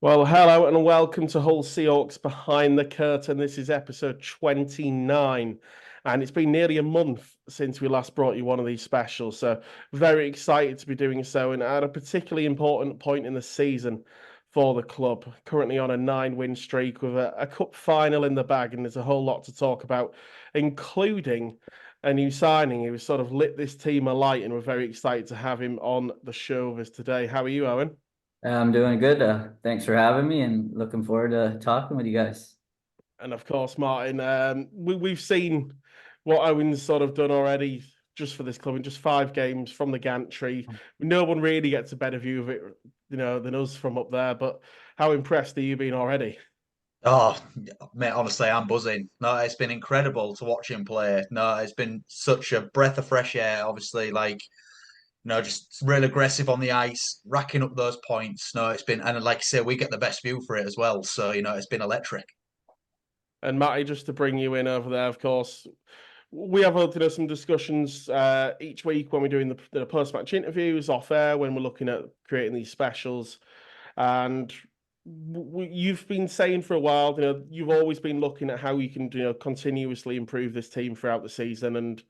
Well, hello and welcome to Hull Seahawks Behind the Curtain. This is episode 29, and it's been nearly a month since we last brought you one of these specials. So, very excited to be doing so, and at a particularly important point in the season for the club. Currently on a 9-win streak with a cup final in the bag, and there's a whole lot to talk about, including a new signing who has sort of lit this team alight, and we're very excited to have him on the show with us today. How are you, Owen? I'm doing good. Thanks for having me and looking forward to talking with you guys. And of course, Martin, we've seen what Owen's sort of done already just for this club in just 5 games from the gantry. No one really gets a better view of it, than us from up there. But how impressed have you been already? Oh, mate, honestly, I'm buzzing. No, it's been incredible to watch him play. No, it's been such a breath of fresh air. Obviously, just real aggressive on the ice, racking up those points. No, it's been, and like I say, we get the best view for it as well. So, it's been electric. And Matty, just to bring you in over there, of course, we have some discussions each week when we're doing the post-match interviews off air when we're looking at creating these specials. And you've been saying for a while, you've always been looking at how you can, continuously improve this team throughout the season. And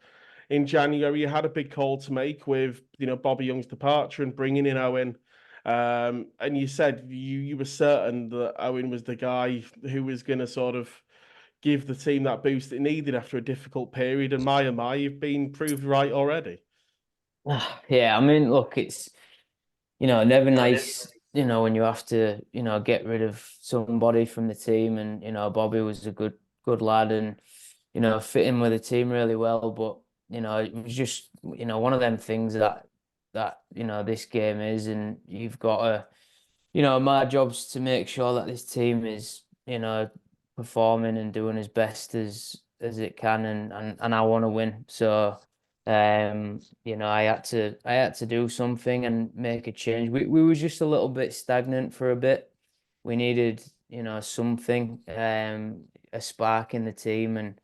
in January, you had a big call to make with, Bobby Young's departure and bringing in Owen. And you said you were certain that Owen was the guy who was going to sort of give the team that boost it needed after a difficult period. And my, you've been proved right already. Yeah, I mean, look, it's never nice, when you have to, get rid of somebody from the team, and Bobby was a good lad, and fit in with the team really well. But it was just one of them things that this game is, and you've got to, my job's to make sure that this team is performing and doing as best as it can, and I want to win. So I had to do something and make a change. We were just a little bit stagnant for a bit. We needed, something, a spark in the team,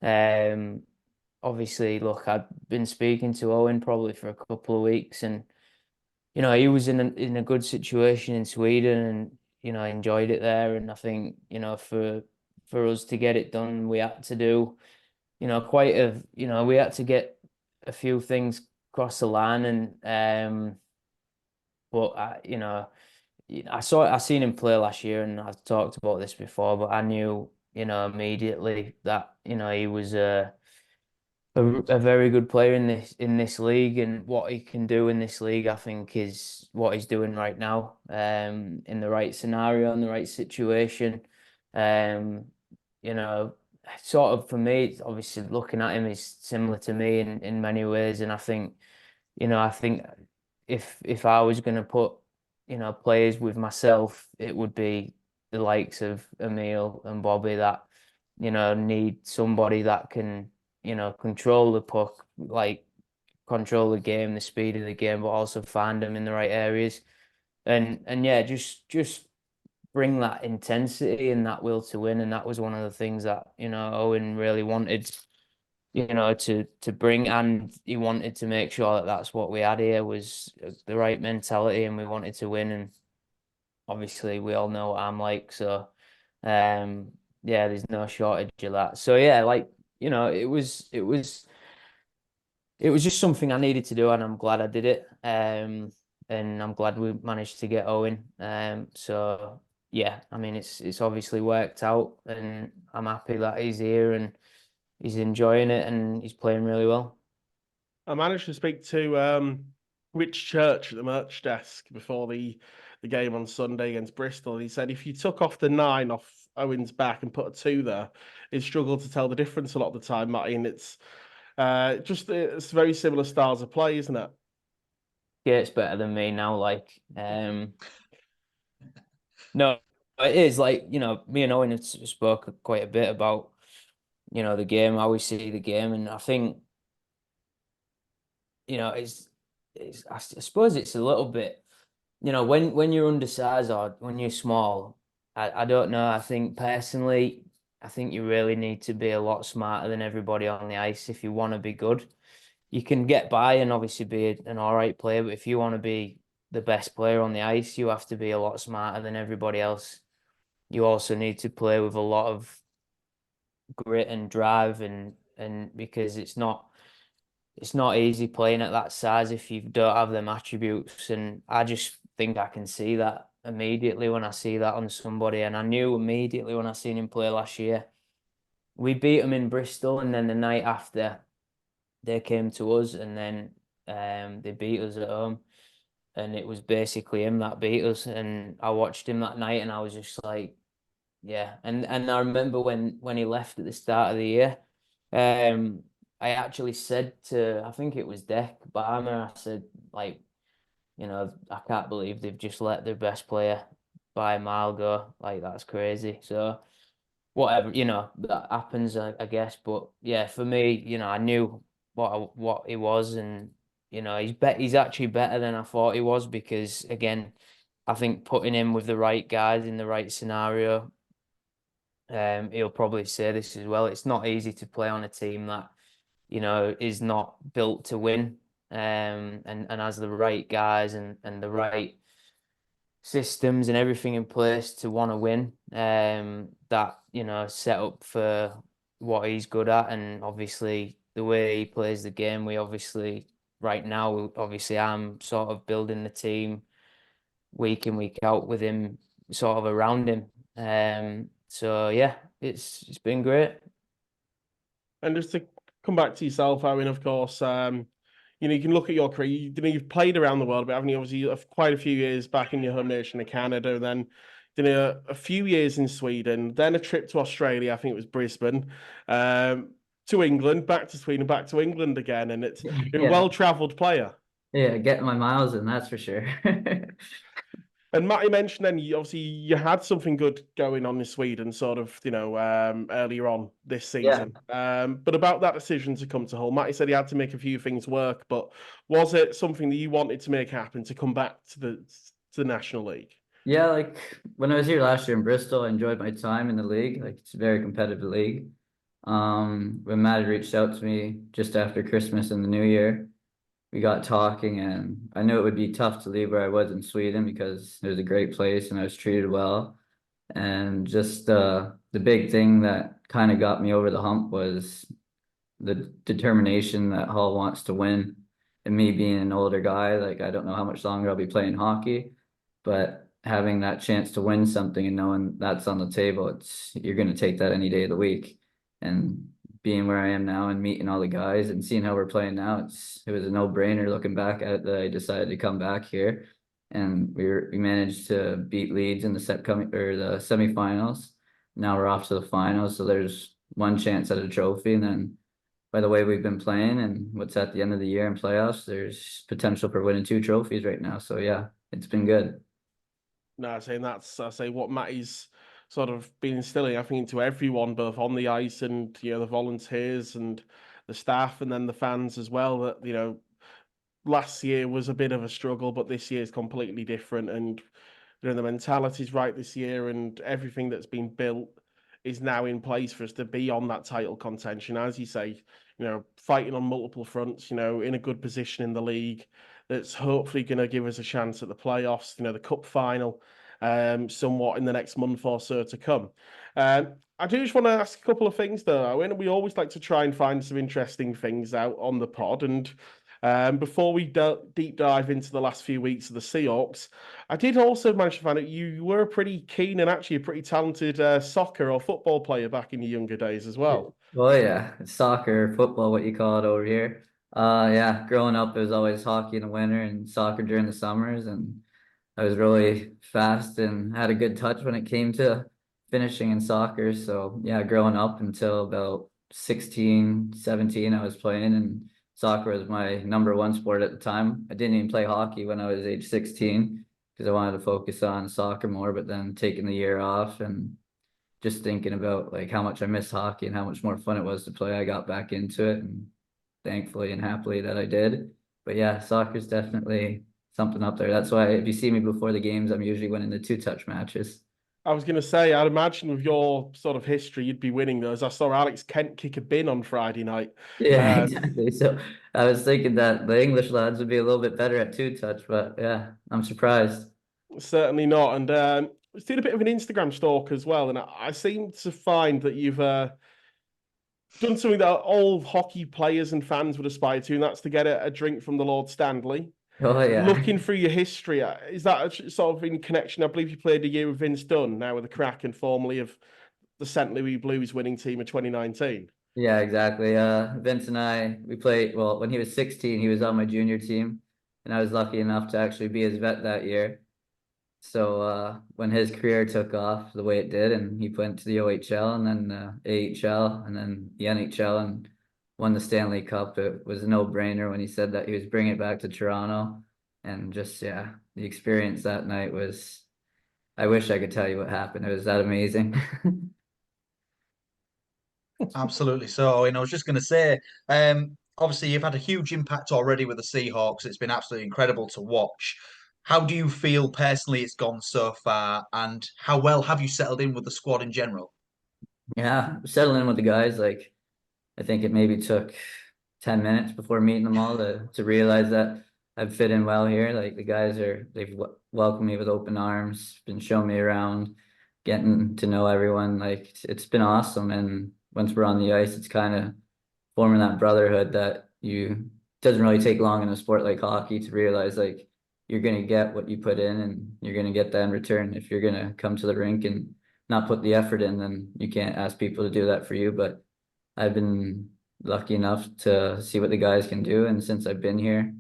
and obviously, look, I'd been speaking to Owen probably for a couple of weeks, and he was in a good situation in Sweden, and enjoyed it there. And I think for us to get it done, we had to do we had to get a few things across the line. And but I seen him play last year, and I've talked about this before, but I knew immediately that he was a very good player in this league, and what he can do in this league, I think, is what he's doing right now. In the right scenario, in the right situation. Um, you know, Sort of for me, obviously looking at him is similar to me in many ways, and I think if I was going to put players with myself, it would be the likes of Emil and Bobby that need somebody that can control the puck, like control the game, the speed of the game, but also find them in the right areas, and yeah, just bring that intensity and that will to win. And that was one of the things that Owen really wanted to bring, and he wanted to make sure that that's what we had here was the right mentality, and we wanted to win. And obviously we all know what I'm like, so um yeah, there's no shortage of that. So yeah, like it was just something I needed to do, and I'm glad I did it. And I'm glad we managed to get Owen. So yeah, I mean it's obviously worked out, and I'm happy that he's here and he's enjoying it and he's playing really well. I managed to speak to Rich Church at the merch desk before the game on Sunday against Bristol. He said if you took off the 9 off Owen's back and put a 2 there, he'd struggle to tell the difference a lot of the time, Matty. And it's very similar styles of play, isn't it? Yeah, it's better than me now. Like, no, it is like, me and Owen have spoke quite a bit about, the game, how we see the game. And I think, I suppose it's a little bit, when you're undersized or when you're small, I don't know. I think personally, I think you really need to be a lot smarter than everybody on the ice if you want to be good. You can get by and obviously be an all right player, but if you want to be the best player on the ice, you have to be a lot smarter than everybody else. You also need to play with a lot of grit and drive, and because it's not easy playing at that size if you don't have them attributes. And I just think I can see that immediately when I see that on somebody. And I knew immediately when I seen him play last year. We beat them in Bristol, and then the night after they came to us, and then they beat us at home. And it was basically him that beat us. And I watched him that night, and I was just like, yeah. And I remember when he left at the start of the year, I actually said to, I think it was Deck Barmer, I said, like, I can't believe they've just let their best player by a mile go. Like, that's crazy. So whatever, that happens, I guess. But yeah, for me, I knew what he was, and he's actually better than I thought he was, because again, I think putting him with the right guys in the right scenario, he'll probably say this as well. It's not easy to play on a team that, is not built to win, and has the right guys and the right systems and everything in place to want to win, that, set up for what he's good at. And obviously the way he plays the game, right now, obviously I'm sort of building the team week in, week out with him sort of around him. So yeah, it's been great. And just to come back to yourself, Owen, of course, you can look at your career. You've played around the world, but haven't you? Obviously, quite a few years back in your home nation of Canada, then a few years in Sweden, then a trip to Australia. I think it was Brisbane, to England, back to Sweden, back to England again, and you're a well-travelled player. Yeah, getting my miles in, that's for sure. And Matty mentioned then you had something good going on in Sweden, sort of, earlier on this season. But about that decision to come to Hull, Matty said he had to make a few things work. But was it something that you wanted to make happen to come back to the National League? Yeah, like when I was here last year in Bristol, I enjoyed my time in the league. Like, it's a very competitive league. When Matty reached out to me just after Christmas and the New Year, we got talking, and I knew it would be tough to leave where I was in Sweden because it was a great place and I was treated well. And just the big thing that kind of got me over the hump was the determination that Hull wants to win. And me being an older guy, like, I don't know how much longer I'll be playing hockey, but having that chance to win something and knowing that's on the table, you're going to take that any day of the week. And being where I am now and meeting all the guys and seeing how we're playing now, it was a no-brainer looking back at it that I decided to come back here. And we managed to beat Leeds in the the semifinals. Now we're off to the finals, so there's one chance at a trophy. And then by the way we've been playing and what's at the end of the year in playoffs, there's potential for winning 2 trophies right now. So yeah, it's been good. No, I say what Matty's sort of been instilling, I think, into everyone, both on the ice and the volunteers and the staff, and then the fans as well. That last year was a bit of a struggle, but this year is completely different, and the mentality's right this year, and everything that's been built is now in place for us to be on that title contention, as you say. Fighting on multiple fronts. In a good position in the league. That's hopefully going to give us a chance at the playoffs. The cup final. Somewhat in the next month or so to come. I do just want to ask a couple of things though, Owen. We always like to try and find some interesting things out on the pod. And before we deep dive into the last few weeks of the Seahawks, I did also manage to find out you were a pretty keen and actually a pretty talented soccer or football player back in your younger days as well. Well, yeah, it's soccer, football, what you call it over here. Yeah, growing up, it was always hockey in the winter and soccer during the summers, and I was really fast and had a good touch when it came to finishing in soccer. So yeah, growing up until about 16, 17, I was playing, and soccer was my #1 sport at the time. I didn't even play hockey when I was age 16 because I wanted to focus on soccer more, but then taking the year off and just thinking about like how much I miss hockey and how much more fun it was to play, I got back into it, and thankfully and happily that I did. But yeah, soccer's definitely something up there. That's why if you see me before the games, I'm usually winning the 2-touch matches. I was going to say, I'd imagine with your sort of history, you'd be winning those. I saw Alex Kent kick a bin on Friday night. Yeah, exactly. So I was thinking that the English lads would be a little bit better at two touch, but yeah, I'm surprised. Certainly not. And I've seen a bit of an Instagram stalk as well. And I seem to find that you've done something that all hockey players and fans would aspire to, and that's to get a drink from the Lord Stanley. Oh yeah. Looking through your history, is that sort of in connection? I believe you played a year with Vince Dunn, now with the Kraken, formerly of the St. Louis Blues winning team of 2019. Yeah, exactly. Vince and I, we played, well, when he was 16, he was on my junior team, and I was lucky enough to actually be his vet that year. So when his career took off the way it did, and he went to the OHL and then AHL and then the NHL and won the Stanley Cup, it was a no-brainer when he said that he was bringing it back to Toronto. And just, yeah, the experience that night was, I wish I could tell you what happened. It was that amazing. Absolutely. So, I was just going to say, obviously, you've had a huge impact already with the Seahawks. It's been absolutely incredible to watch. How do you feel personally it's gone so far, and how well have you settled in with the squad in general? Yeah, settling in with the guys, like I think it maybe took 10 minutes before meeting them all to realize that I've fit in well here. Like the guys they've welcomed me with open arms, been showing me around, getting to know everyone. Like it's been awesome. And once we're on the ice, it's kind of forming that brotherhood that you doesn't really take long in a sport like hockey to realize like you're gonna get what you put in and you're gonna get that in return. If you're gonna come to the rink and not put the effort in, then you can't ask people to do that for you. But I've been lucky enough to see what the guys can do, and since I've been here,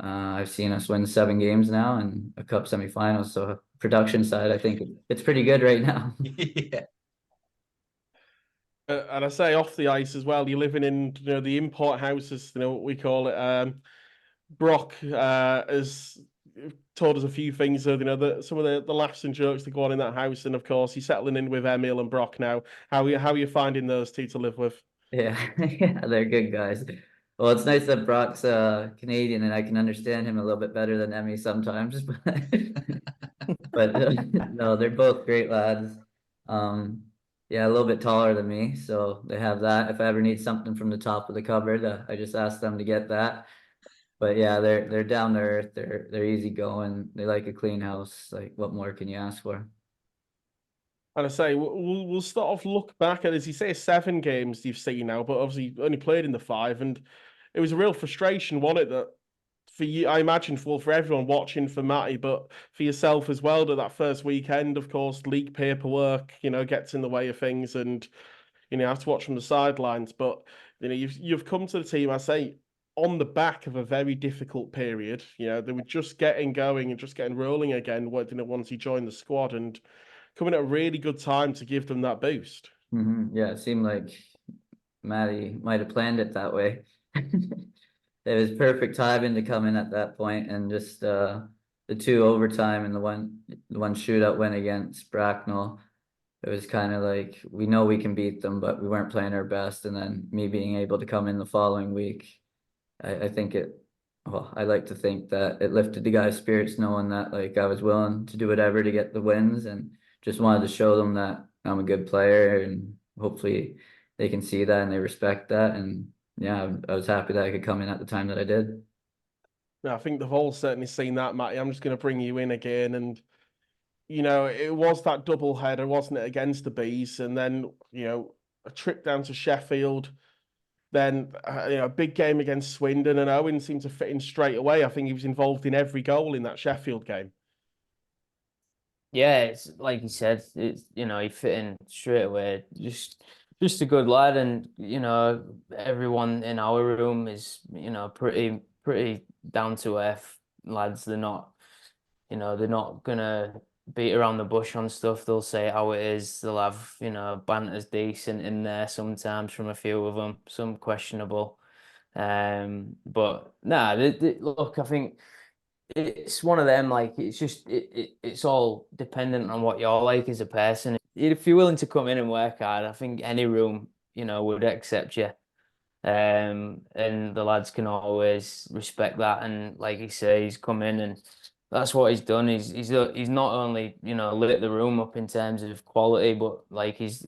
I've seen us win 7 games now and a cup semifinals. So production side, I think it's pretty good right now. Yeah. And I say off the ice as well. You're living in the import houses, what we call it. Brock has told us a few things of some of the laughs and jokes that go on in that house, and of course you're settling in with Emil and Brock now. How are you finding those two to live with? Yeah, yeah, they're good guys. Well, it's nice that Brock's Canadian and I can understand him a little bit better than Emmy sometimes. But no, they're both great lads. Um, yeah, a little bit taller than me, so they have that. If I ever need something from the top of the cupboard, I just ask them to get that. But yeah, they're down to earth. They're easy going. They like a clean house. Like, what more can you ask for? And I say we'll sort of look back at, as you say, 7 games you've seen now, but obviously you only played in the 5, and it was a real frustration, wasn't it, that for you, I imagine for everyone watching, for Matty, but for yourself as well, that first weekend, of course, league paperwork, gets in the way of things, and you have to watch from the sidelines. But you've come to the team, I say, on the back of a very difficult period. They were just getting going and just getting rolling again. Once he joined the squad, and coming at a really good time to give them that boost. Yeah, it seemed like Matty might have planned it that way. It was perfect timing to come in at that point, and just the 2 overtime and the one shootout win against Bracknell. It was kind of like we know we can beat them, but we weren't playing our best. And then me being able to come in the following week, I think I like to think that it lifted the guys' spirits knowing that like I was willing to do whatever to get the wins, and just wanted to show them that I'm a good player, and hopefully they can see that and they respect that. And yeah, I was happy that I could come in at the time that I did. I think they've all certainly seen that, Matty. I'm just going to bring you in again, and it was that double header, wasn't it, against the Bees, and then a trip down to Sheffield. Then a big game against Swindon, and Owen seemed to fit in straight away. I think he was involved in every goal in that Sheffield game. Yeah, it's like you said, it's he fit in straight away. Just a good lad, and everyone in our room is pretty down to earth lads. They're not gonna beat around the bush on stuff. They'll say how it is. They'll have banter's decent in there sometimes from a few of them, some questionable. But nah, look, I think it's one of them, like it's just it's all dependent on what you're like as a person. If you're willing to come in and work hard, I think any room would accept you. And the lads can always respect that, and like you say, he's come in and that's what he's done. He's not only, you know, lit the room up in terms of quality, but like his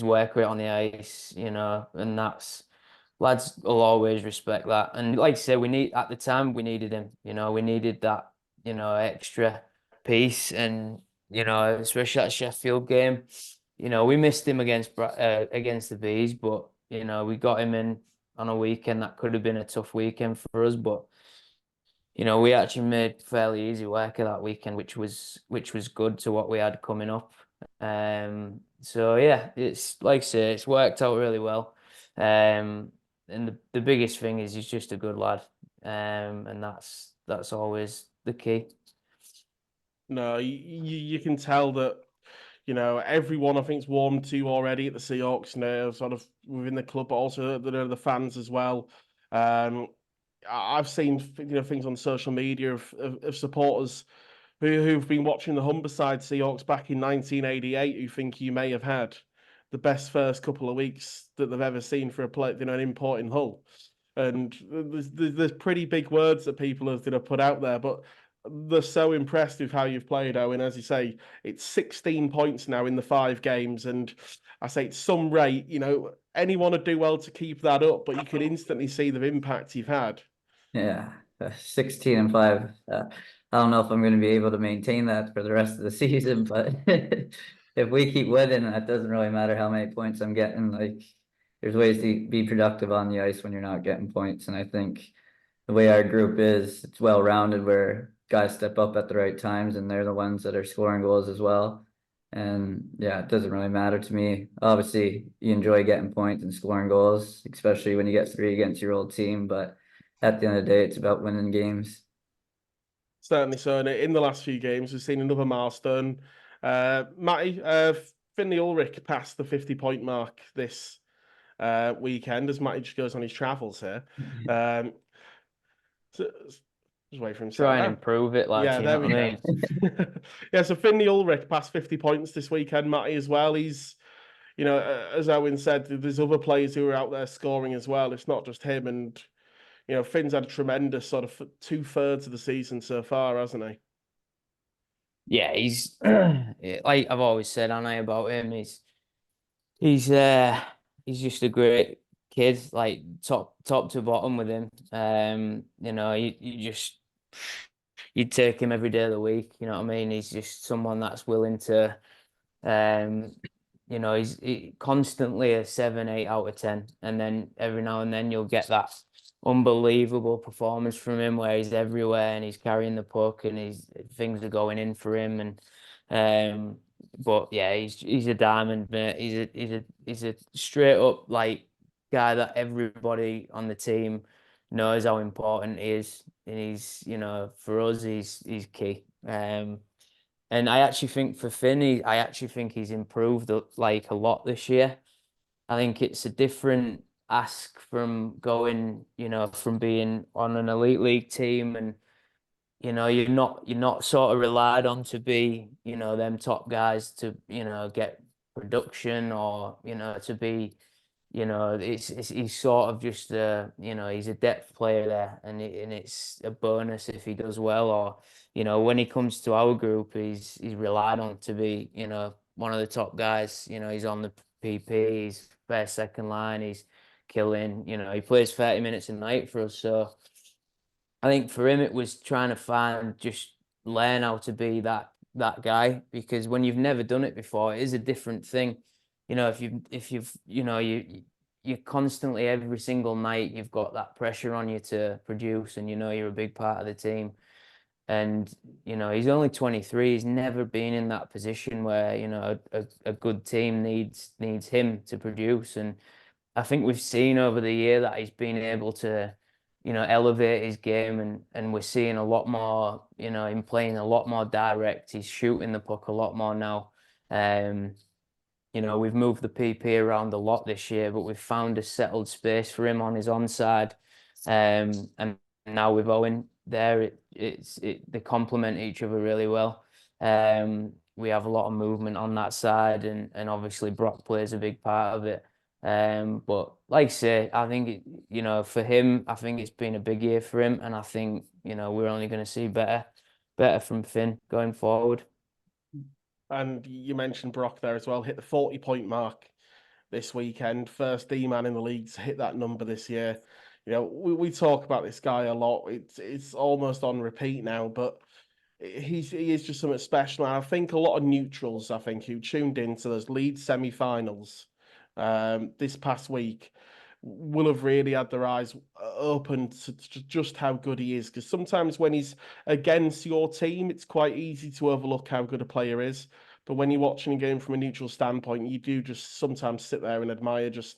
work rate on the ice, you know, and that's lads will always respect that. And like I said, at the time we needed him, you know, we needed that, you know, extra piece, and you know, especially that Sheffield game, you know, we missed him against the Bees, but you know, we got him in on a weekend that could have been a tough weekend for us, but you know, we actually made fairly easy work of that weekend, which was good to what we had coming up. So yeah, it's like I say, it's worked out really well. And the biggest thing is he's just a good lad. And that's always the key. No, you can tell that, you know, everyone I think's warmed to already at the Seahawks, you know, sort of within the club, but also the fans as well. I've seen, you know, things on social media of supporters who've been watching the Humberside Seahawks back in 1988 who think you may have had the best first couple of weeks that they've ever seen for a play, you know, an import in Hull. And there's pretty big words that people have, you know, put out there, but they're so impressed with how you've played, Owen. As you say, it's 16 points now in the 5 games, and I say it's some rate. You know, anyone would do well to keep that up, but you could instantly see the impact you've had. Yeah, 16-5. I don't know if I'm going to be able to maintain that for the rest of the season, but if we keep winning, it doesn't really matter how many points I'm getting. Like, there's ways to be productive on the ice when you're not getting points, and I think the way our group is, it's well rounded where guys step up at the right times, and they're the ones that are scoring goals as well. And yeah, it doesn't really matter to me. Obviously, you enjoy getting points and scoring goals, especially when you get 3 against your old team, but at the end of the day, it's about winning games. Certainly so. And in the last few games, we've seen another milestone. Matty, Finley Ulrich passed the 50-point mark this weekend as Matty just goes on his travels here. So, just wait for him to Try say, and "Oh, improve it, lads, yeah, you there know we what I go." mean? Yeah, so Finley Ulrich passed 50 points this weekend, Matty, as well. He's, you know, as Owen said, there's other players who are out there scoring as well. It's not just him. And, you know, Finn's had a tremendous sort of 2/3 of the season so far, hasn't he? Yeah, he's like I've always said, I know about him. He's just a great kid, like top to bottom with him. You know, you'd take him every day of the week. You know what I mean? He's just someone that's willing to, um, you know, he constantly a 7, 8 out of 10, and then every now and then you'll get that unbelievable performance from him where he's everywhere and he's carrying the puck and things are going in for him, and but yeah, he's a diamond, mate. He's a straight up like guy that everybody on the team knows how important he is, and he's, you know, for us he's key. And I actually think for Finn, I actually think he's improved like a lot this year. I think it's a different ask from going, you know, from being on an elite league team, and you know, you're not sort of relied on to be, you know, them top guys to, you know, get production, or, you know, to be, you know, it's he's sort of just you know, he's a depth player there, and it's a bonus if he does well, or you know, when he comes to our group, he's relied on to be, you know, one of the top guys. You know, he's on the PP, he's first, second line, he's killing. You know, he plays 30 minutes a night for us, so I think for him it was trying to just learn how to be that guy, because when you've never done it before, it is a different thing. You know, if you've you know, you constantly every single night you've got that pressure on you to produce, and you know you're a big part of the team. And you know, he's only 23. He's never been in that position where, you know, a good team needs him to produce. And I think we've seen over the year that he's been able to, you know, elevate his game, and we're seeing a lot more, you know, him playing a lot more direct. He's shooting the puck a lot more now. Um, you know, we've moved the PP around a lot this year, but we've found a settled space for him on his onside. And now with Owen there, they complement each other really well. We have a lot of movement on that side, and obviously Brock plays a big part of it. But like I say, I think you know, for him, I think it's been a big year for him, and I think, you know, we're only going to see better better from Finn going forward. And you mentioned Brock there as well, hit the 40-point mark this weekend. First D-man in the league to hit that number this year. You know, we talk about this guy a lot. It's almost on repeat now, but he is just something special. And I think a lot of neutrals, who tuned into those Leeds semi-finals this past week will have really had their eyes open to just how good he is. Because sometimes when he's against your team, it's quite easy to overlook how good a player is. But when you're watching a game from a neutral standpoint, you do just sometimes sit there and admire just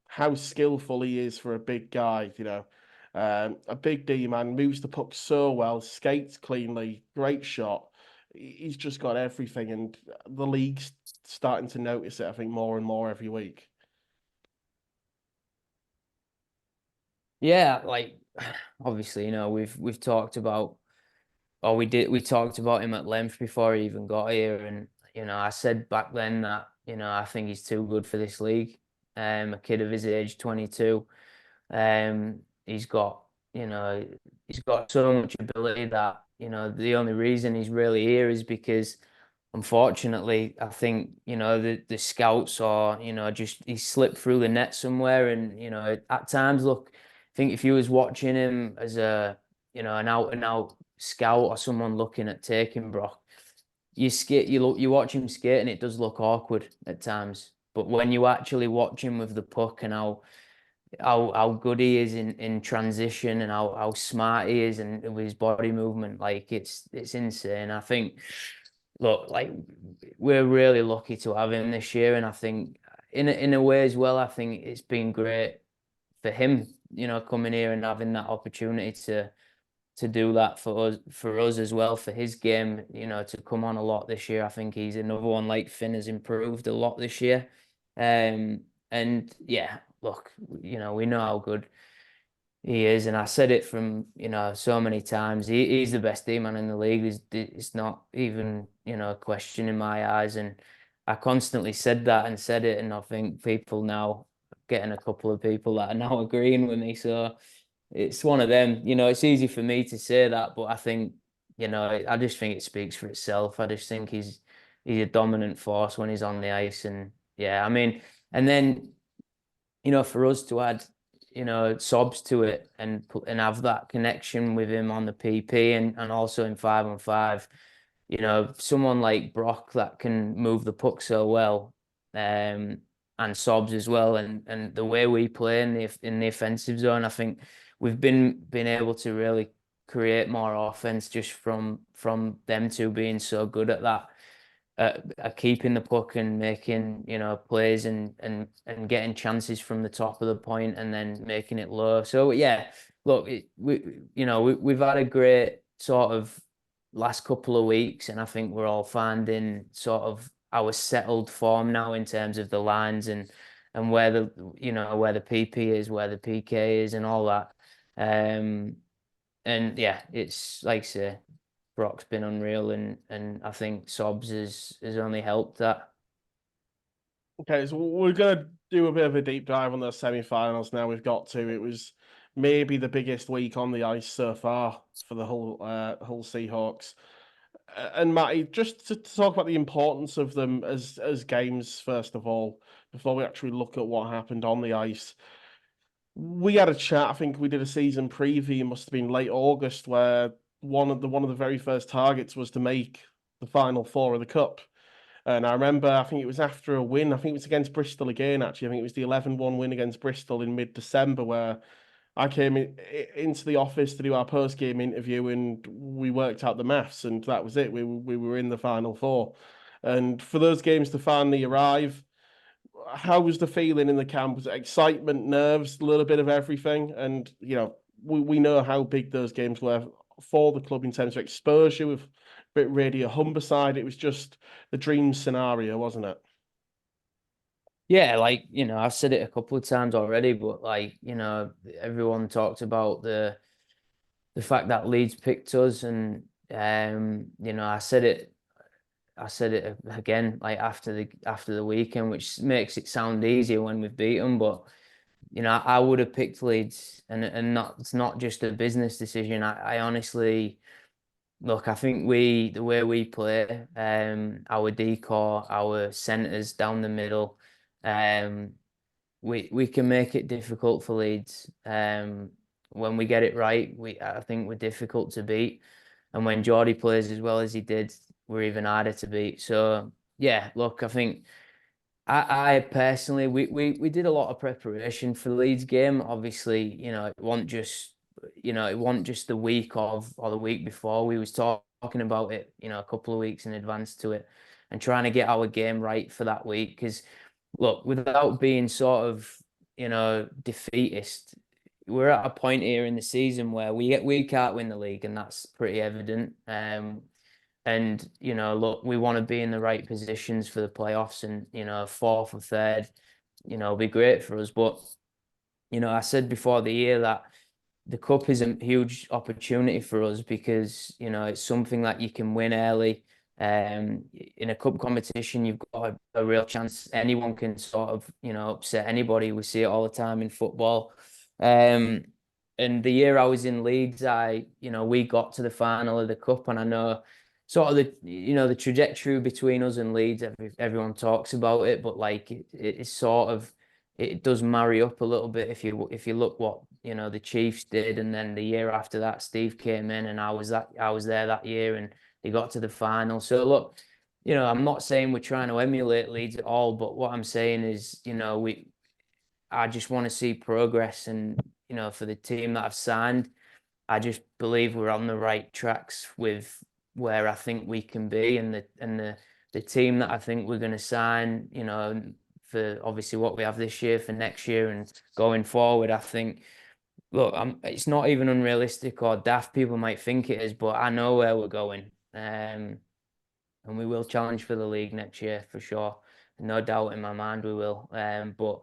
how skillful he is for a big guy, you know. A big D man, moves the puck so well, skates cleanly, great shot. He's just got everything, and the league's starting to notice it, I think, more and more every week. Yeah, like obviously, you know, we've talked about, or we talked about him at length before he even got here, and you know, I said back then that, you know, I think he's too good for this league. A kid of his age, 22. He's got, you know, he's got so much ability that, you know, the only reason he's really here is because, unfortunately, I think, you know, the scouts, or, you know, just he slipped through the net somewhere. And, you know, at times, look, I think if you was watching him as a, you know, an out and out scout or someone looking at taking Brock, you watch him skate and it does look awkward at times. But when you actually watch him with the puck and how good he is in transition, and how smart he is and with his body movement, like it's insane. I think, look, like we're really lucky to have him this year, and I think in a way as well, I think it's been great for him, you know, coming here and having that opportunity to do that for us as well, for his game, you know, to come on a lot this year. I think he's another one, like Finn has improved a lot this year. And yeah, look, you know, we know how good he is, and I said it from, you know, so many times. He's the best D-man in the league. It's not even, you know, a question in my eyes. And I constantly said that and said it, and I think people now, getting a couple of people that are now agreeing with me. So it's one of them, you know, it's easy for me to say that, but I think, you know, I just think it speaks for itself. I just think he's a dominant force when he's on the ice. And yeah, I mean, and then, you know, for us to add, you know, Sobs to it, and have that connection with him on the PP, and also in 5-on-5, you know, someone like Brock that can move the puck so well, and Sobs as well, and the way we play in the offensive zone, I think we've been able to really create more offense just from them two being so good at that, keeping the puck and making, you know, plays, and getting chances from the top of the point and then making it low. So yeah, look, we've had a great sort of last couple of weeks, and I think we're all finding sort of our settled form now in terms of the lines, and where where the PP is, where the PK is, and all that. And yeah, it's like I say, Brock's been unreal, and I think Sobs has only helped that. Okay, so we're gonna do a bit of a deep dive on the semi-finals now. We've got to. It was maybe the biggest week on the ice so far for the whole Seahawks. And Matty, just to talk about the importance of them as games, first of all, before we actually look at what happened on the ice. We had a chat. I think we did a season preview. It must have been late August, where one of the very first targets was to make the final four of the cup. And I remember, I think it was after a win. I think it was against Bristol again, actually. I think it was the 11-1 win against Bristol in mid-December, where I came into the office to do our post-game interview, and we worked out the maths, and that was it. We were in the final four. And for those games to finally arrive, how was the feeling in the camp? Was it excitement, nerves, a little bit of everything? And, you know, we know how big those games were for the club in terms of exposure with Brit Radio Humberside. It was just the dream scenario, wasn't it? Yeah, like, you know, I've said it a couple of times already, but like, you know, everyone talked about the fact that Leeds picked us, and you know, I said it again, like after the weekend, which makes it sound easier when we've beat them, but you know, I would have picked Leeds, and not, it's not just a business decision. I honestly, Look, I think the way we play, our decor, our centres down the middle, um, we can make it difficult for Leeds. When we get it right, I think we're difficult to beat. And when Geordie plays as well as he did, we're even harder to beat. So yeah, look, I think I personally we did a lot of preparation for the Leeds game. Obviously, it wasn't just the week of or the week before. We was talking about it, a couple of weeks in advance to it, and trying to get our game right for that week. Because look, without being sort of defeatist, we're at a point here in the season where we can't win the league, and that's pretty evident. And look, we want to be in the right positions for the playoffs, and fourth or third, will be great for us. But I said before the year that the cup is a huge opportunity for us because it's something that you can win early. In a cup competition, you've got a real chance. Anyone can sort of upset anybody. We see it all the time in football. And the year I was in Leeds, we got to the final of the cup, and I know sort of the trajectory between us and Leeds. Everyone talks about it, but like it's sort of it does marry up a little bit if you look what the Chiefs did, and then the year after that, Steve came in, and I was there that year, and they got to the final. So look, I'm not saying we're trying to emulate Leeds at all, but what I'm saying is, I just want to see progress, and for the team that I've signed, I just believe we're on the right tracks with where I think we can be, and the team that I think we're going to sign, for obviously what we have this year, for next year and going forward. I think, look, it's not even unrealistic or daft. People might think it is, but I know where we're going. And we will challenge for the league next year for sure. No doubt in my mind we will. But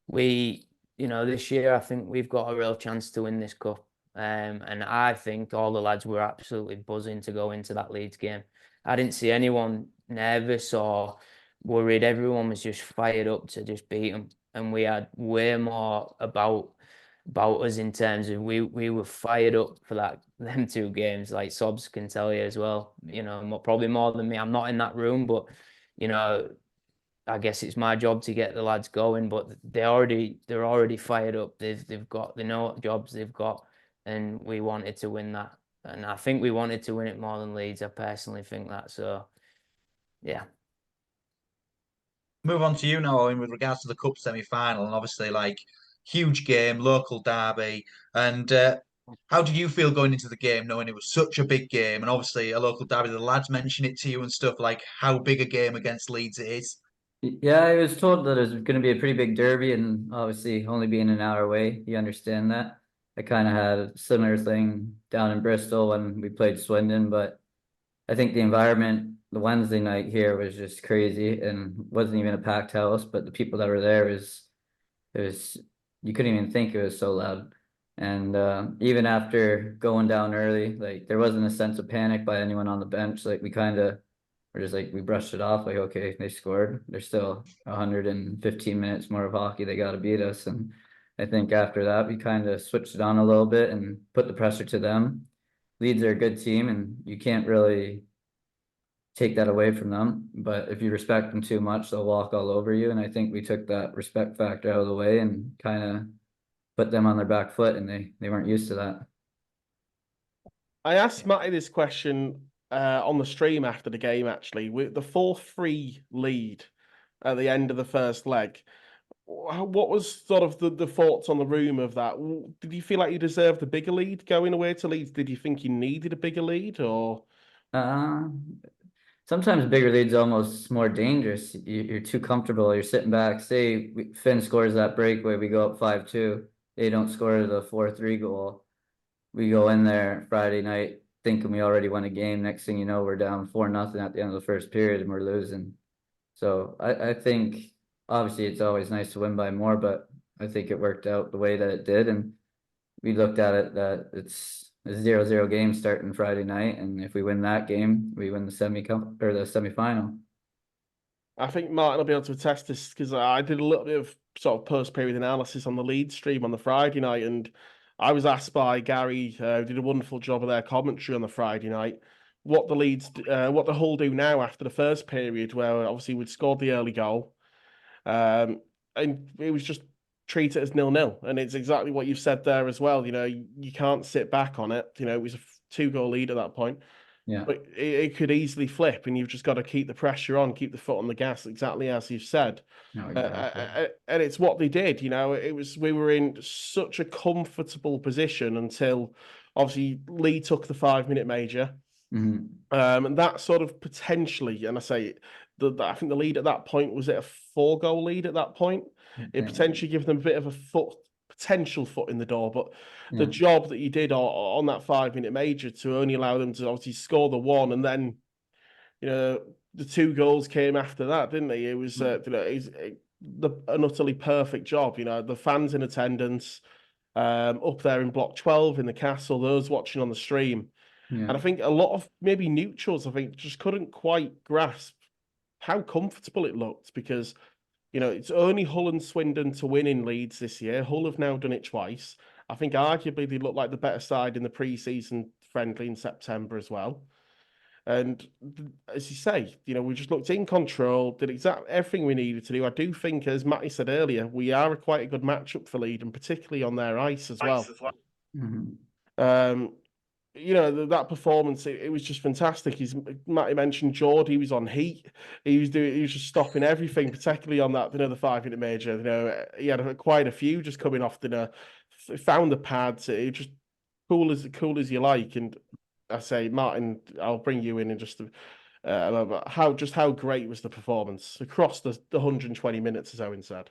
this year I think we've got a real chance to win this cup. And I think all the lads were absolutely buzzing to go into that Leeds game. I didn't see anyone nervous or worried. Everyone was just fired up to just beat them. And we had way more about us in terms of we were fired up for them two games. Like Sobs can tell you as well, probably more than me. I'm not in that room, but I guess it's my job to get the lads going. But they're already fired up. They know what jobs they've got, and we wanted to win that. And I think we wanted to win it more than Leeds. I personally think that. So yeah. Move on to you now, Owen, with regards to the cup semi-final, and obviously like huge game, local derby, and how did you feel going into the game, knowing it was such a big game, and obviously a local derby? The lads mention it to you and stuff, like how big a game against Leeds it is. Yeah, I was told that it was going to be a pretty big derby, and obviously only being an hour away, you understand that. I kind of had a similar thing down in Bristol when we played Swindon, but I think the environment the Wednesday night here was just crazy, and wasn't even a packed house, but the people that were there it was you couldn't even think it was so loud. And even after going down early, like there wasn't a sense of panic by anyone on the bench. Like we kind of were just like we brushed it off, like okay, they scored. There's still 115 minutes more of hockey. They got to beat us. And I think after that, we kind of switched it on a little bit and put the pressure to them. Leeds are a good team, and you can't really take that away from them. But if you respect them too much, they'll walk all over you. And I think we took that respect factor out of the way and kind of put them on their back foot, and they weren't used to that. I asked Matty this question on the stream after the game, actually, with the 4-3 lead at the end of the first leg. What was sort of the thoughts on the room of that? Did you feel like you deserved a bigger lead going away to Leeds? Did you think you needed a bigger lead, or? Uh, Sometimes bigger leads almost more dangerous. You're too comfortable. You're sitting back. Say Finn scores that breakaway, we go up 5-2. They don't score the 4-3 goal. We go in there Friday night thinking we already won a game. Next thing you know, we're down 4-0 at the end of the first period and we're losing. So I think obviously it's always nice to win by more, but I think it worked out the way that it did. And we looked at it that it's a 0-0 game starting Friday night, and if we win that game, we win the semi-final. I think Martin will be able to attest this because I did a little bit of sort of post-period analysis on the Leeds stream on the Friday night, and I was asked by Gary, who did a wonderful job of their commentary on the Friday night. what the Hull do now after the first period, where obviously we'd scored the early goal, and it was just treat it as 0-0, and it's exactly what you've said there as well. You can't sit back on it. It was a 2-goal lead at that point. Yeah. But it could easily flip, and you've just got to keep the pressure on, keep the foot on the gas, exactly as you've said. No, exactly. And it's what they did. We were in such a comfortable position until obviously Lee took the 5-minute major. Mhm. And that sort of potentially, and I say, I think the lead at that point was it a 4-goal lead at that point. It potentially gave them a bit of a potential foot in the door, but the job that you did on that 5-minute major to only allow them to obviously score the one, and then the 2 goals came after that, didn't they? It was an utterly perfect job. The fans in attendance, up there in block 12 in the castle, those watching on the stream. Yeah. And I think a lot of maybe neutrals, I think, just couldn't quite grasp how comfortable it looked, because it's only Hull and Swindon to win in Leeds this year. Hull have now done it twice. I think arguably they look like the better side in the pre-season friendly in September as well. And as you say, we just looked in control, did exactly everything we needed to do. I do think, as Matty said earlier, we are quite a good matchup for Leeds, and particularly on their ice as well. Mhm. That performance, it was just fantastic. Matty mentioned Geordie, he was on heat. He was just stopping everything, particularly on that, the 5-minute major. He had quite a few just coming off, found the pads. It was just cool as you like. And I say, Martin, I'll bring you in just how great was the performance across the 120 minutes, as Owen said.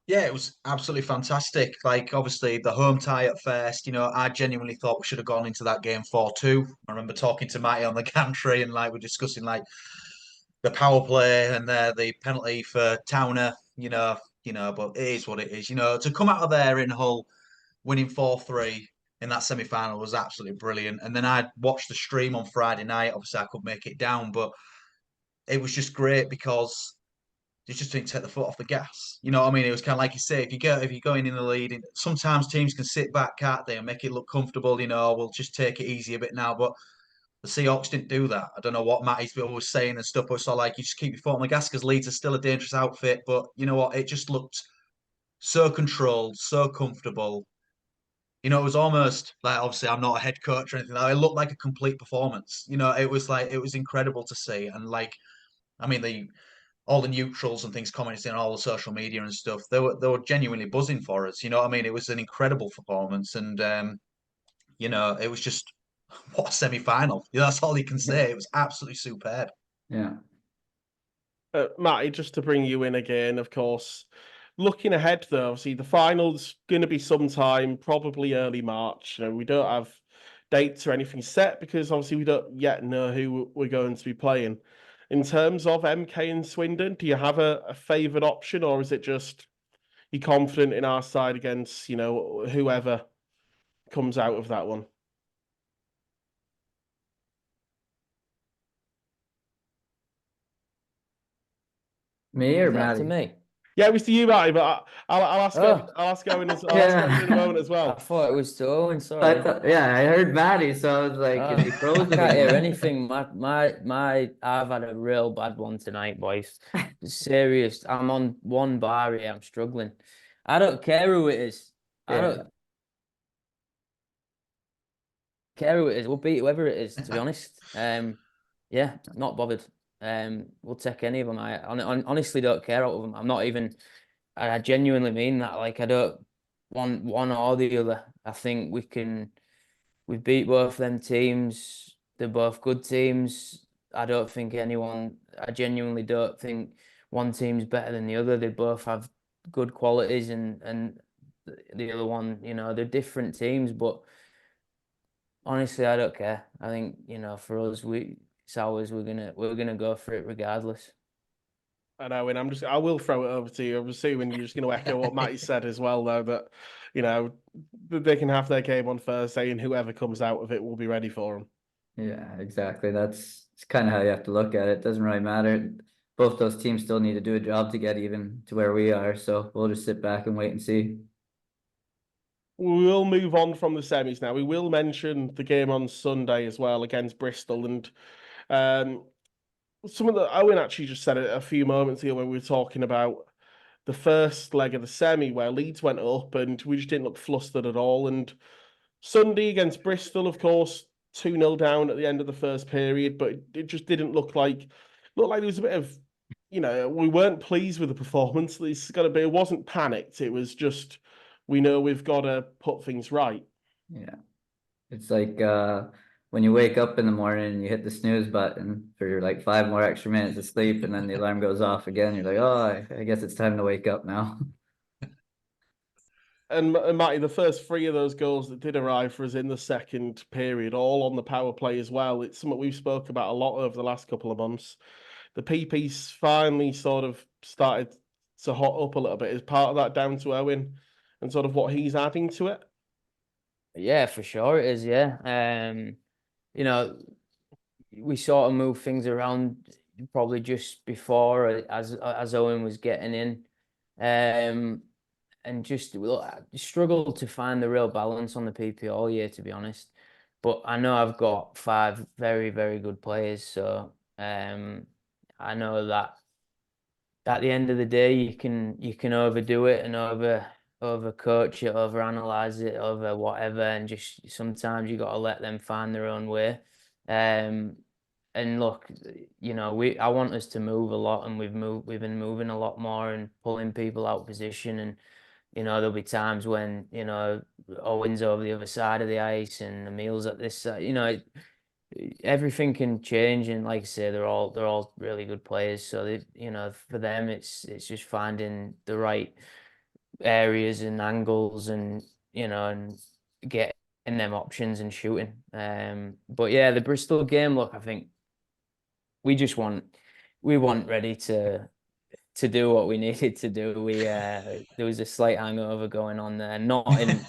Yeah, it was absolutely fantastic. Like, obviously, the home tie at first, I genuinely thought we should have gone into that game 4-2. I remember talking to Matty on the gantry, and we're discussing the power play and the penalty for Towner, but it is what it is. To come out of there in Hull winning 4-3 in that semi-final was absolutely brilliant. And then I watched the stream on Friday night. Obviously, I couldn't make it down, but it was just great because they just didn't take the foot off the gas. You know what I mean? It was kind of like you say, if you're going in the lead, sometimes teams can sit back, can't they, and make it look comfortable. We'll just take it easy a bit now. But the Seahawks didn't do that. I don't know what Matty's always saying and stuff, but it's all like you just keep your foot on the gas because Leeds are still a dangerous outfit. But you know what? It just looked so controlled, so comfortable. It was almost like, obviously I'm not a head coach or anything. It looked like a complete performance. It was incredible to see. And I mean, all the neutrals and things commenting on all the social media and stuff, they were genuinely buzzing for us. You know what I mean? It was an incredible performance, and it was just what a semi-final. That's all you can say. It was absolutely superb. Yeah. Matty, just to bring you in again, of course. Looking ahead, though, obviously the final's going to be sometime, probably early March. We don't have dates or anything set because obviously we don't yet know who we're going to be playing. In terms of MK and Swindon, do you have a favoured option, or is it just you're confident in our side against whoever comes out of that one? Me or Is that to Matty? me? Yeah, it was to you, Matty, but I'll ask Oh. I'll ask Owen in a moment as I well. thought it was to Owen, sorry. I heard Matty, so I was like, Oh, is he frozen I can't hear again? anything. I've had a real bad one tonight, boys. Serious. I'm on one bar here. I'm struggling. I don't care who it is. I don't care who it is. We'll beat whoever it is, to be honest. Yeah, not bothered. We'll take any of them. I honestly don't care out of them. I'm not even. I genuinely mean that. Like, I don't want one or the other. I think we've beat both them teams. They're both good teams. I genuinely don't think one team's better than the other. They both have good qualities, and the other one, they're different teams, but honestly, I don't care. I think, for us, it's ours. We're gonna go for it regardless. I know, and I will throw it over to you. I'm assuming you're just going to echo what Matty said as well, though, that they can have their game on Thursday, and whoever comes out of it will be ready for them. Yeah, exactly. It's kind of how you have to look at it. It doesn't really matter. Both those teams still need to do a job to get even to where we are. So we'll just sit back and wait and see. we will move on from the semis now. We will mention the game on Sunday as well against Bristol, and um, some of the Owen actually just said it a few moments ago when we were talking about the first leg of the semi where Leeds went up and we just didn't look flustered at all. And Sunday against Bristol, of course, 2-0 down at the end of the first period, but it just didn't look like there was a bit of, we weren't pleased with the performance. It's got to be, it wasn't panicked. It was just, we know we've got to put things right. Yeah. It's like when you wake up in the morning and you hit the snooze button for like 5 more extra minutes of sleep, and then the alarm goes off again. You're like, oh, I guess it's time to wake up now. And Matty, the first 3 of those goals that did arrive for us in the second period, all on the power play as well. It's something we've spoke about a lot over the last couple of months. The PP's finally sort of started to hot up a little bit. Is part of that down to Owen and sort of what he's adding to it? Yeah, for sure it is. Yeah. You know, we sort of moved things around probably just before as Owen was getting in. And just I struggled to find the real balance on the PP all year, to be honest. But I know I've got 5 very, very good players, so I know that at the end of the day, you can overdo it and over coach it, over analyze it, over whatever, and just sometimes you got to let them find their own way. And look, I want us to move a lot, and we've been moving a lot more and pulling people out of position. And there'll be times when Owen's over the other side of the ice and Emil's at this side. Everything can change, and like I say, they're all really good players. So for them, it's just finding the right areas and angles, and and getting them options and shooting. But yeah, the Bristol game, look, I think we want ready to do what we needed to do. There was a slight hangover going on there, not in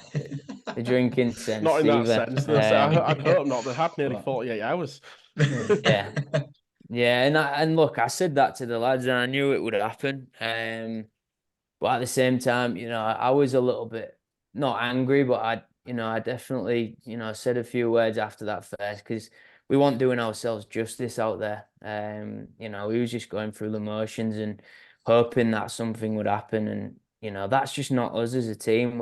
the drinking sense Not in that either. sense. I'd hope not. They had nearly 48 hours. Yeah. Yeah, and look, I said that to the lads, and I knew it would happen. But at the same time, I was a little bit not angry, but I definitely, said a few words after that first, because we weren't doing ourselves justice out there. We was just going through the motions and hoping that something would happen, and that's just not us as a team.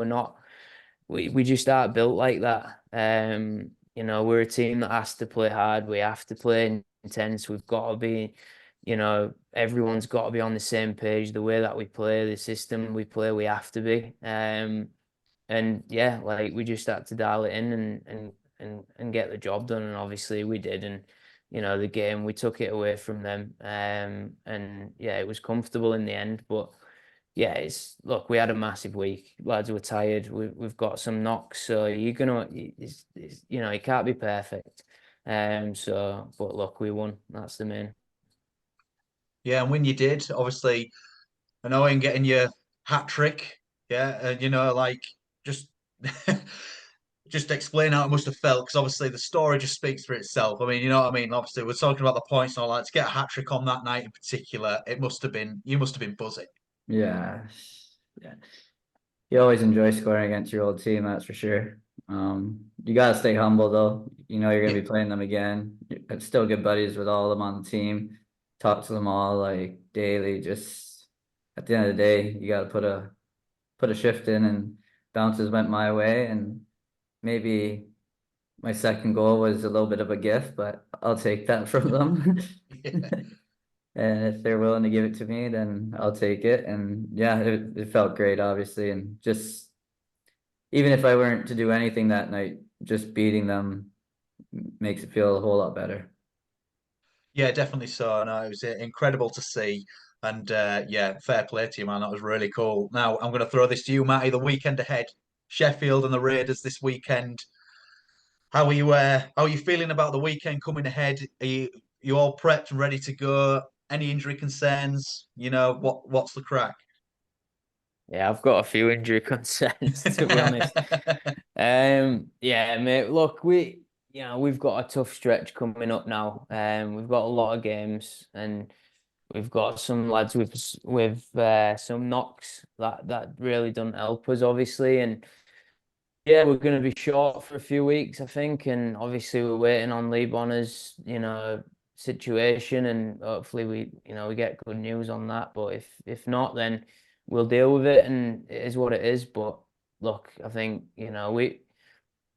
We just aren't built like that. We're a team that has to play hard. We have to play intense. We've got to be, everyone's got to be on the same page. The way that we play, the system we play, we have to be. And yeah, like we just had to dial it in and get the job done. And obviously we did. And the game, we took it away from them. And yeah, it was comfortable in the end, but yeah, look, we had a massive week. Lads were tired. We've got some knocks, so you're gonna, it can't be perfect. But look, we won. That's the main. Yeah, and when you did, obviously, I know in getting your hat trick, yeah, and like just just explain how it must have felt, because obviously the story just speaks for itself. I mean, you know what I mean? Obviously, we're talking about the points and all that. To get a hat trick on that night in particular, you must have been buzzing. Yeah. Yeah. You always enjoy scoring against your old team, that's for sure. You gotta stay humble though. You know you're gonna be playing them again. You're still good buddies with all of them on the team. Talk to them all like daily. Just at the end of the day, you gotta put a shift in, and bounces went my way, and maybe my second goal was a little bit of a gift, but I'll take that from them. Yeah. And if they're willing to give it to me, then I'll take it. And yeah, it felt great, obviously. And just even if I weren't to do anything that night, just beating them makes it feel a whole lot better. Yeah, definitely so. No, it was incredible to see. And yeah, fair play to you, man. That was really cool. Now, I'm going to throw this to you, Matty. The weekend ahead, Sheffield and the Raiders this weekend. How are you feeling about the weekend coming ahead? You all prepped and ready to go? Any injury concerns? What's the crack? Yeah, I've got a few injury concerns, to be honest. Yeah, mate. Look, we've got a tough stretch coming up now. We've got a lot of games, and we've got some lads with some knocks that really don't help us, obviously. And Yeah, we're going to be short for a few weeks, I think, and obviously we're waiting on Lee Bonner's, situation, and hopefully we get good news on that. But if not, then we'll deal with it, and it is what it is. But look, I think we're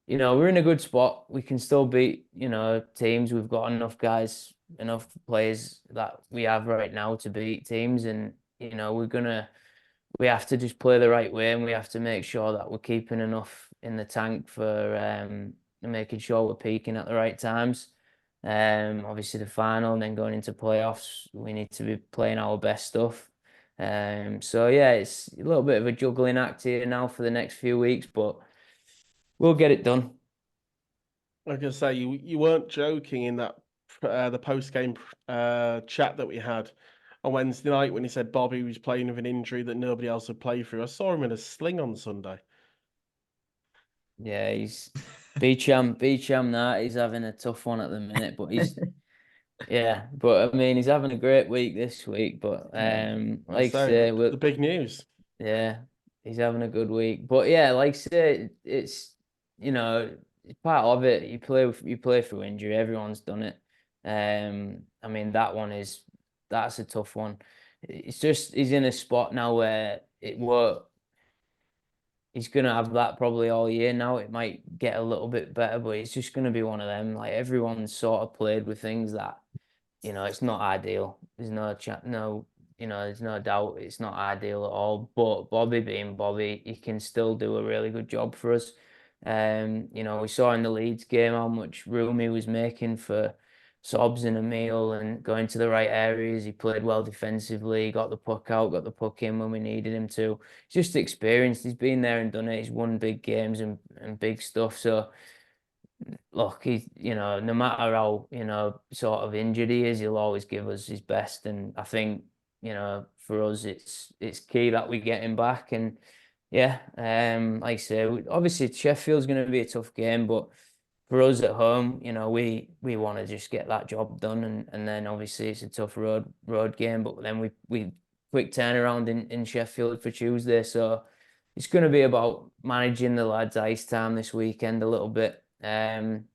in a good spot. We can still beat teams. We've got enough guys, enough players that we have right now to beat teams, and we have to just play the right way, and we have to make sure that we're keeping enough in the tank for making sure we're peaking at the right times. Obviously the final, and then going into playoffs, we need to be playing our best stuff. So yeah, it's a little bit of a juggling act here now for the next few weeks, but we'll get it done. Like I say, you weren't joking in that the post game chat that we had on Wednesday night when he said Bobby was playing with an injury that nobody else had played through. I saw him in a sling on Sunday. Yeah, he's Beecham that he's having a tough one at the minute, but he's having a great week this week. But like I say, the big news. yeah, he's having a good week. But yeah, like I say, it's it's part of it. You play through injury. Everyone's done it. That's a tough one. It's just he's in a spot now where it won't. He's gonna have that probably all year now. It might get a little bit better, but it's just gonna be one of them. Like everyone's sort of played with things that it's not ideal. There's no chat, no, there's no doubt it's not ideal at all. But Bobby being Bobby, he can still do a really good job for us. We saw in the Leeds game how much room he was making for Sobs and Emil and going to the right areas. He played well defensively, got the puck out, got the puck in when we needed him to. He's just experienced. He's been there and done it. He's won big games and big stuff. So look, he's, no matter how, sort of injured he is, he'll always give us his best. And I think, for us, it's key that we get him back. And yeah, like I say, obviously Sheffield's going to be a tough game, but for us at home, we want to just get that job done. And then obviously it's a tough road game, but then we quick turnaround in Sheffield for Tuesday. So it's going to be about managing the lads' ice time this weekend a little bit, and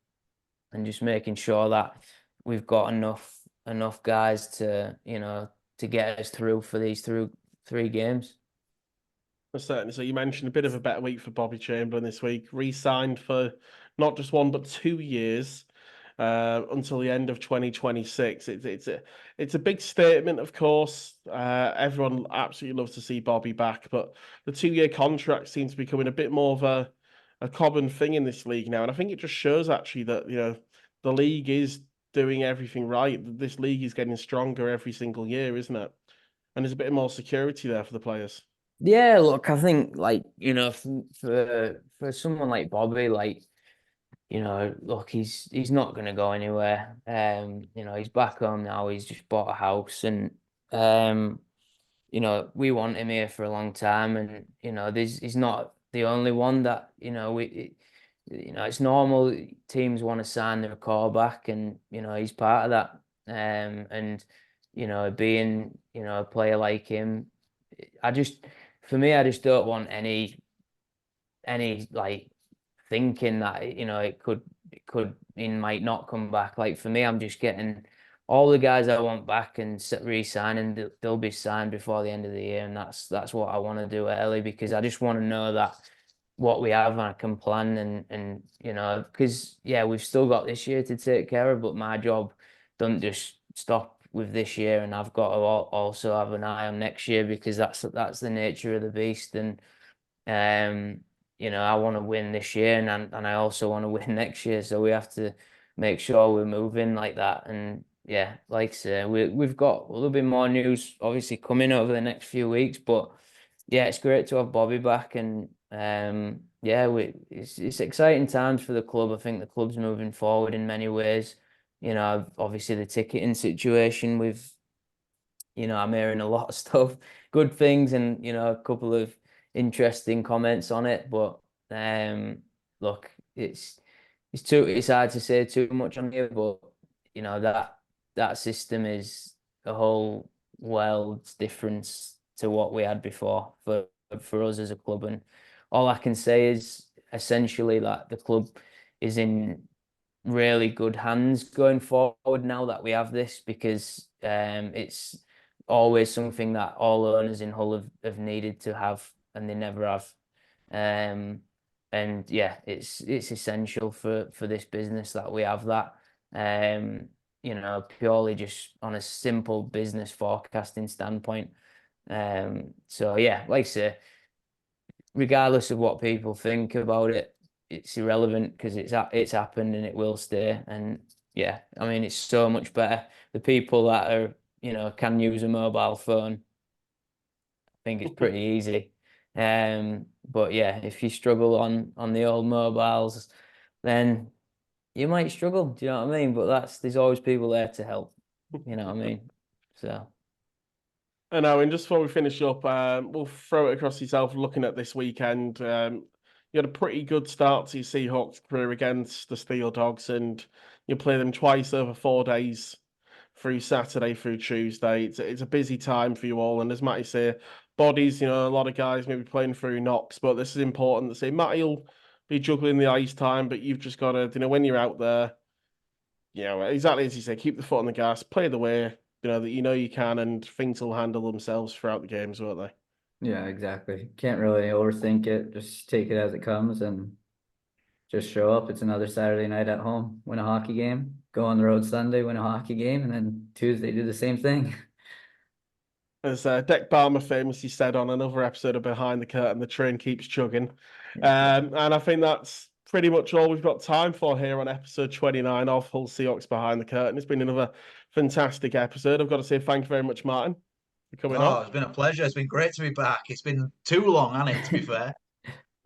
just making sure that we've got enough guys to get us through for these through 3 games. Certainly. So you mentioned a bit of a better week for Bobby Chamberlain this week. Re-signed for not just 1 but 2 years until the end of 2026. It's a big statement, of course. Everyone absolutely loves to see Bobby back, but the 2-year contract seems to be becoming a bit more of a common thing in this league now, and I think it just shows actually that the league is doing everything right. This league is getting stronger every single year, isn't it? And there's a bit more security there for the players. Yeah, look, I think like for someone like Bobby, like look, he's not gonna go anywhere. He's back home now. He's just bought a house, and we want him here for a long time, and he's not the only one that it's normal. Teams want to sign their core back, and he's part of that. And being a player like him, I just for me, I just don't want any like thinking that he might not come back. Like for me, I'm just getting all the guys I want back and re-signing. They'll be signed before the end of the year, and that's what I want to do early, because I just want to know that what we have, and I can plan, and because yeah, we've still got this year to take care of, but my job doesn't just stop with this year, and I've got to also have an eye on next year, because that's the nature of the beast. And um, I want to win this year, and I also want to win next year. So we have to make sure we're moving like that. And yeah, like I say, we've got a little bit more news obviously coming over the next few weeks. But yeah, it's great to have Bobby back, and yeah, it's exciting times for the club. I think the club's moving forward in many ways. Obviously the ticketing situation with I'm hearing a lot of stuff, good things, and a couple of interesting comments on it. But look, it's hard to say too much on here, but that system is a whole world's difference to what we had before for us as a club. And all I can say is essentially that the club is in really good hands going forward now that we have this, because it's always something that all owners in Hull have needed to have, and they never have. And yeah, it's essential for this business that we have that. You know, purely just on a simple business forecasting standpoint. So yeah, like I say, regardless of what people think about it, it's irrelevant because it's happened and it will stay. And yeah, I mean, it's so much better. The people that are, you know, can use a mobile phone, I think it's pretty easy. But yeah, if you struggle on the old mobiles, then you might struggle. Do you know what I mean? But there's always people there to help. You know what I mean? So. And Owen, just before we finish up, we'll throw it across yourself looking at this weekend. You had a pretty good start to your Seahawks career against the Steel Dogs, and you play them twice over 4 days, through Saturday through Tuesday. It's a busy time for you all, and as Matty say, bodies, you know, a lot of guys maybe playing through knocks, but this is important to say. Matty will be juggling the ice time, but you've just got to, you know, when you're out there, you know, exactly as you say, keep the foot on the gas, play the way, that you know you can, and things will handle themselves throughout the games, won't they? Yeah, exactly. Can't really overthink it. Just take it as it comes and just show up. It's another Saturday night at home, win a hockey game, go on the road Sunday, win a hockey game, and then Tuesday do the same thing. As Deck Balmer famously said on another episode of Behind the Curtain, the train keeps chugging. And I think that's pretty much all we've got time for here on episode 29 of Hull Seahawks Behind the Curtain. It's been another fantastic episode. I've got to say thank you very much, Martin, for coming Oh, on. it's been a pleasure. It's been great to be back. It's been too long, hasn't it, to be fair?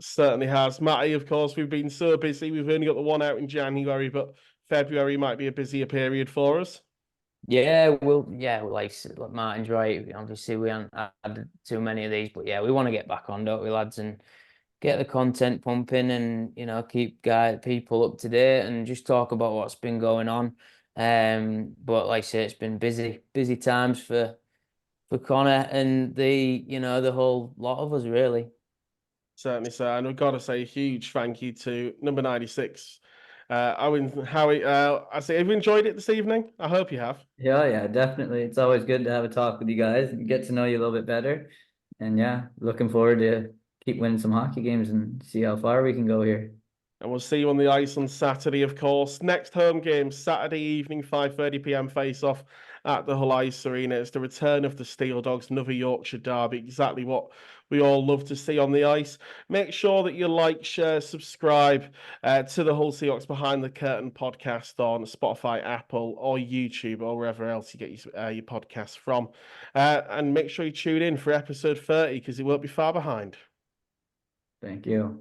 Certainly has. Matty, of course, we've been so busy. We've only got the one out in January, but February might be a busier period for us. Yeah, like Martin's right. Obviously, we haven't had too many of these, but yeah, we want to get back on, don't we, lads, and get the content pumping, and you know, keep people up to date, and just talk about what's been going on. But like I say, it's been busy times for Connor and the whole lot of us, really. Certainly, sir. And we've got to say a huge thank you to number 96, Owen Howie. I say, have you enjoyed it this evening? I hope you have. Yeah, definitely. It's always good to have a talk with you guys and get to know you a little bit better. And yeah, looking forward to keep winning some hockey games and see how far we can go here. And we'll see you on the ice on Saturday, of course. Next home game, Saturday evening, 5:30 p.m. face-off at the Hull Ice Arena. It's the return of the Steel Dogs, another Yorkshire derby, exactly what we all love to see on the ice. Make sure that you like, share, subscribe to the Hull Seahawks Behind the Curtain podcast on Spotify, Apple, or YouTube, or wherever else you get your podcasts from. And make sure you tune in for episode 30, because it won't be far behind. Thank you.